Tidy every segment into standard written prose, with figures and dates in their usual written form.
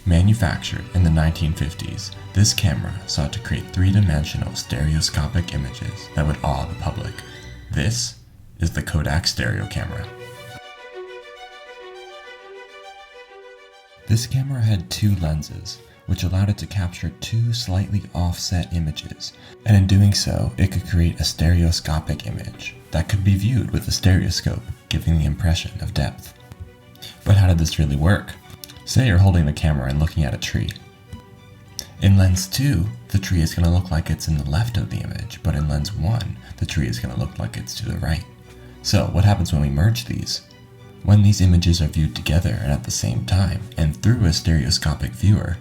Manufactured in the 1950s, this camera sought to create three-dimensional stereoscopic images that would awe the public. This is the Kodak Stereo camera. This camera had two lenses, which allowed it to capture two slightly offset images, and in doing so, it could create a stereoscopic image that could be viewed with a stereoscope, giving the impression of depth. But how did this really work? Say you're holding the camera and looking at a tree. In lens 2, the tree is going to look like it's in the left of the image, but in lens 1, the tree is going to look like it's to the right. So what happens when we merge these? When these images are viewed together and at the same time, and through a stereoscopic viewer,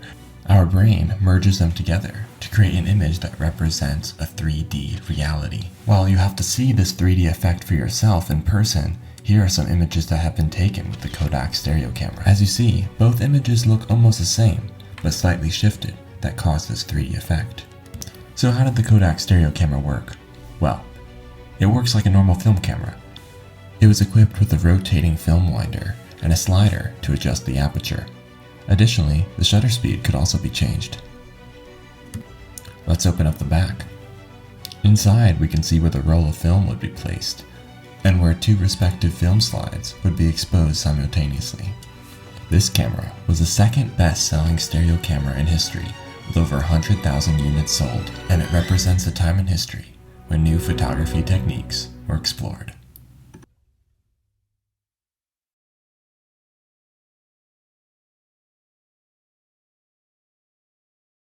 our brain merges them together to create an image that represents a 3D reality. While you have to see this 3D effect for yourself in person, here are some images that have been taken with the Kodak Stereo camera. As you see, both images look almost the same, but slightly shifted, that cause this 3D effect. So how did the Kodak Stereo camera work? Well, it works like a normal film camera. It was equipped with a rotating film winder and a slider to adjust the aperture. Additionally, the shutter speed could also be changed. Let's open up the back. Inside, we can see where the roll of film would be placed, and where two respective film slides would be exposed simultaneously. This camera was the second best-selling stereo camera in history, with over 100,000 units sold, and it represents a time in history when new photography techniques were explored.